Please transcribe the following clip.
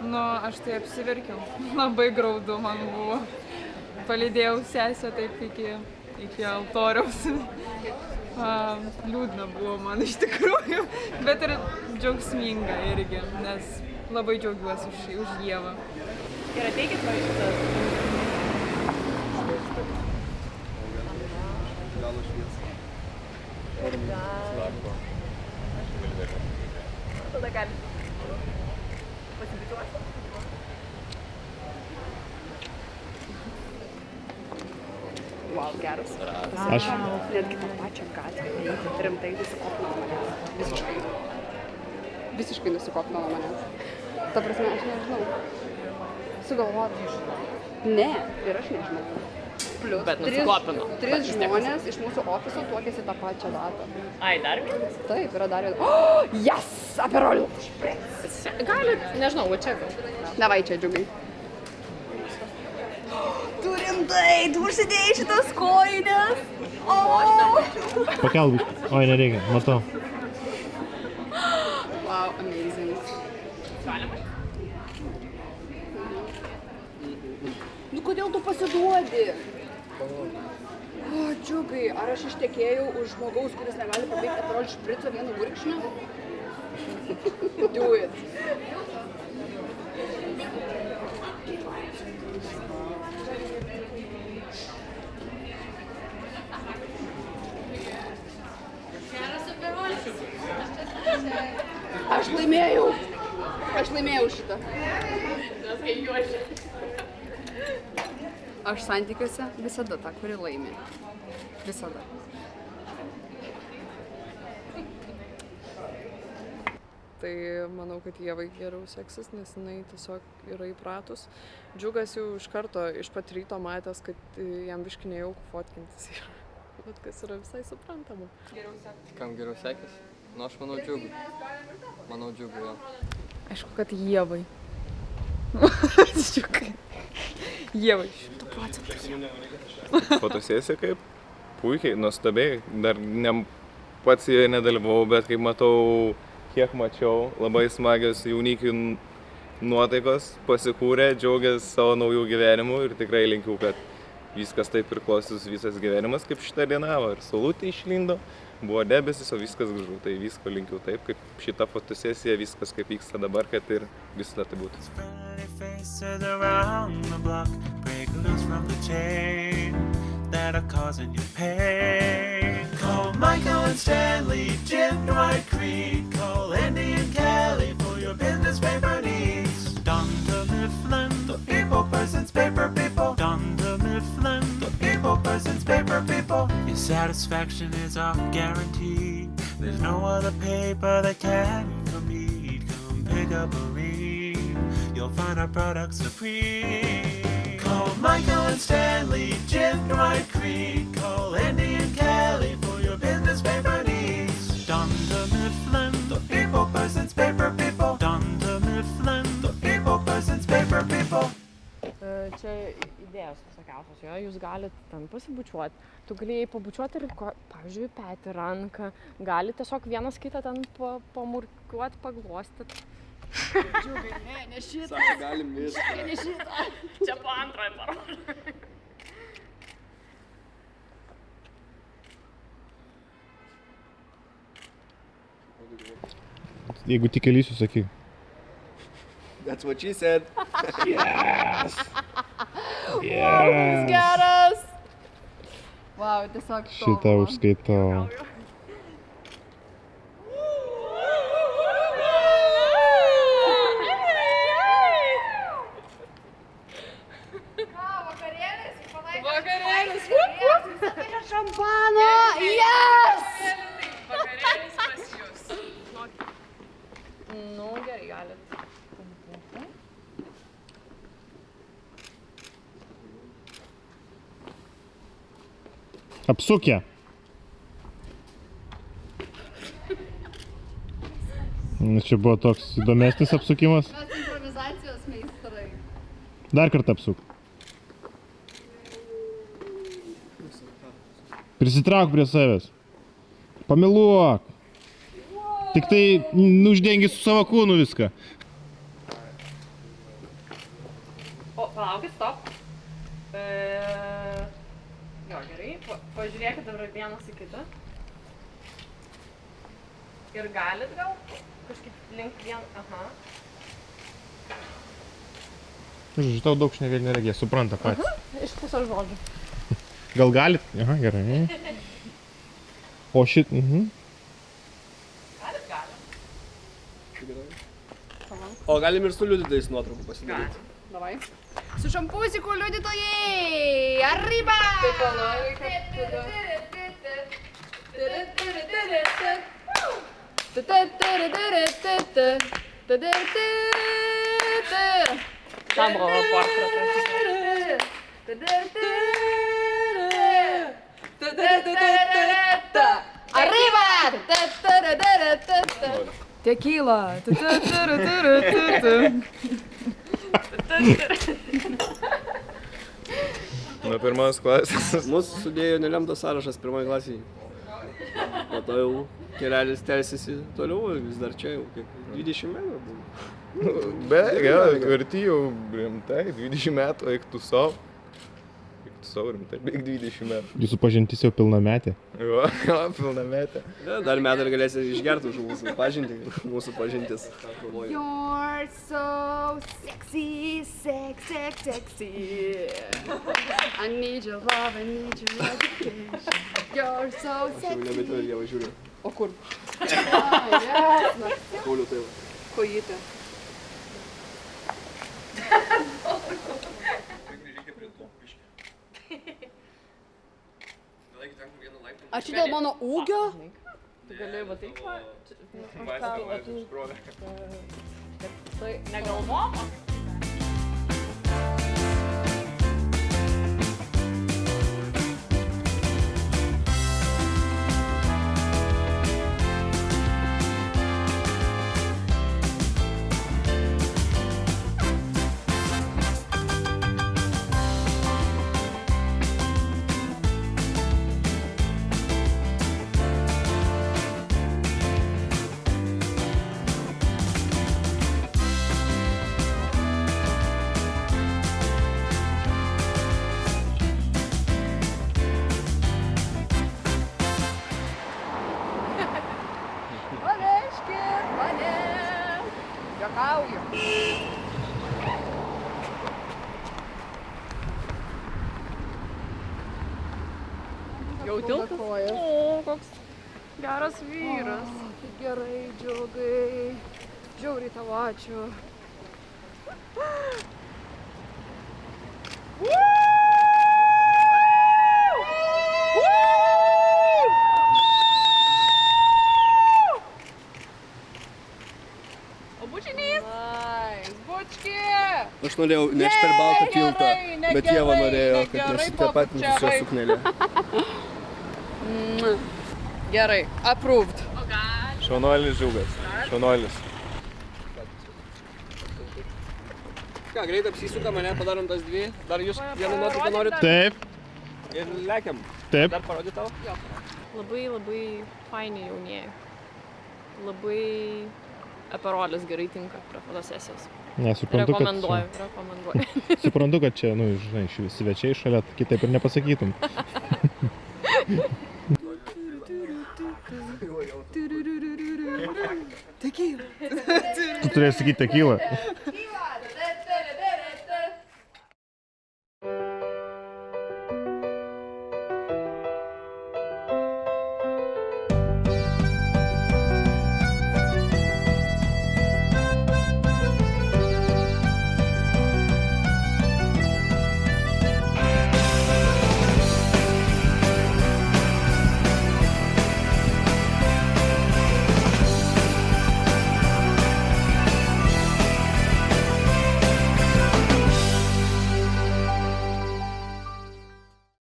Nu, aš tai apsiverkiau. Labai graudu man buvo. Palydėjau sesę taip iki altoriaus. Liūdna buvo man iš tikrųjų, bet ir džiaugsminga irgi, nes labai džiaugiuosi už Ievą. Ir ateikit va šitas. Galo šviesa. Tada gali pasibičiuoti. Wow, geras. Aš Netgi tą pačią gatvę eiti, rimtai nusikopino nuo manęs. Visiškai. Visiškai nusikopino nuo manęs. Ta prasme, aš nežinau. Sugalvoti. Ne, ir aš nežinau. Plius, Bet nusikopino. Tris žmonės iš mūsų ofiso tuokėsi tą pačią datą. Ai, dar vienas? Taip, yra dar vienas. Oh, yes! Aperol! Galit, nežinau, va čia gal. Davai čia, džiugai. Tu rimtai, tu užsidėjai šitas kojines. pakelk biškį. Oi, nereikia, matau. Wow, amazing. Galima? Nu kodėl tu pasiduodi? O, džiugai, ar aš ištekėjau už žmogaus, kuris negali pabaigti aperol šprico vienu gurkšniu? Do it. Aš laimėjau šitą. Aš santykiuose visada ta, kuri laimi. Visada. Tai manau, kad Ievai geriau seksis, nes jinai tiesiog yra įpratus. Džiugas jau iš karto, iš pat ryto matęs, kad jam biškį nejauku fotkintis yra. Bet kas yra visai suprantama. Kam geriau sekėsi? Nu, aš manau džiugui. Manau džiugui, jo. Aišku, kad Ievai. Džiugai. Ievai, 100%. Fotosesija kaip? Puikiai, nuostabiai. Dar pats joje nedalyvau, bet kaip matau, kiek mačiau, labai smagios jaunikių nuotaikos, pasikūrė, džiaugiasi savo naujų gyvenimų ir tikrai linkiu, kad viskas taip ir klostys visas gyvenimas, kaip šitą dieną. Ir saulutė išlindo, buvo debesis, o viskas gražu. Tai visko linkiu taip, kaip šita fotosesija, viskas kaip vyksta dabar, kad ir visada tai būtų. Faces around the block break loose from the chain that are causing you pain. Call Michael and Stanley, Jim Dwight Creed, call Andy and Kelly for your business paper needs. Dunder Mifflin, the people person's paper people. Dunder Mifflin, the people person's paper people. Your satisfaction is our guarantee. There's no other paper that can compete. Come pick up a read. You'll find our products supreme. Call Michael and Stanley, Jim Dwight Creed, call Andy and Kelly for your business paper needs. Dunder Mifflin, the people person's paper people. Dunder Mifflin, the people person's paper people. Čia idėjos visokiausios, jo, jūs galite ten pasibučiuoti. Tu galėjai pabučiuoti ir, pavyzdžiui, petį, ranką. Gali tiesiog vienas kitą ten pamurkiuoti, paglostyti. Džiugai, ne šitą. Sako, galim viską. Ne šitą. Čia po antrojo parodė. Jeigu tik kelysiu, sakyk. That's what she said. Yes! Jis geras. Wow, tiesiog to. Šitą užskaitau. Vakarėlis. Šampano. Yes! Vakarėlis pas jūs. Nu, gerai, galit. Apsukė. Čia buvo toks įdomesnis apsukimas. Mes improvizacijos meistrai. Dar kartą apsuk. Prisitrauk prie savęs. Pamiluok. Tik tai uždengi su savo kūnu viską. palaukit, stop. Jo, gerai. Pažiūrėkit dabar vienas į kitą. Ir galit gal kažkaip link vien... Aha. Žodžiu, tau daug šnekėti nereikia, supranta patys. Iš pusę žodžių. Gal galit? Aha, gerai. O šit... O galim ir su liudytojais nuotraukų pasidaryti. Davai. Su šampusiku liudytojai! Arriba! Taip, panori, kad Tam buvo portretas. Arriba! Tequila. Nuo pirmos klasės. Mūsų sudėjo nelemtas sąrašas pirmoje klasėje. Po to jau kelelis tęsiasi toliau, vis dar čia jau kiek 20 metų buvo. Be, gal, arti jau rimtai, 20 metų, eik tu savo. Eik tu savo rimtai, beveik 20 metų. Jūsų pažintis jau pilnametė. Jo, pilnametė. Ja, dar metų ir galėsi išgerti už mūsų pažintį, mūsų pažintis. You're so sexy, sexy. I need your love, I need your education. You're so Aš jau sexy. nebeturiu, jie važiuoju. O kur? Jasna. Kauliu tai va. Kojytė. Ar čia dėl mano ūgio? Tu gali va taip va. Tai negalvom. Paveškit mane. Juokauju. Jau tiltas? O, koks geras vyras. Kaip gerai, džiaugai. Žiauriai tavo ačiū. O bučinys? Nice, bučki! Aš norėjau neš per baltą tiltą, bet Ieva norėjo, kad nesitapatintų su jo suknelė. Gerai, approved. Šaunuolis žiūgas. Šaunuolis. Ką, greit apsisuka mane, padarom tas dvi. Dar jūs vieną nuotrauką norit? Taip, Ir lekiam. taip. Dar parodyt tau? Labai, labai faini jaunieji. Labai aperolis gerai tinka prie fotosesijos. Nesuprantu, Rekomenduoju. Suprantu, kad čia, nu, žinai, svečiai šalia, kitaip ir nepasakytum. Tu turėjai sakyti tekilą.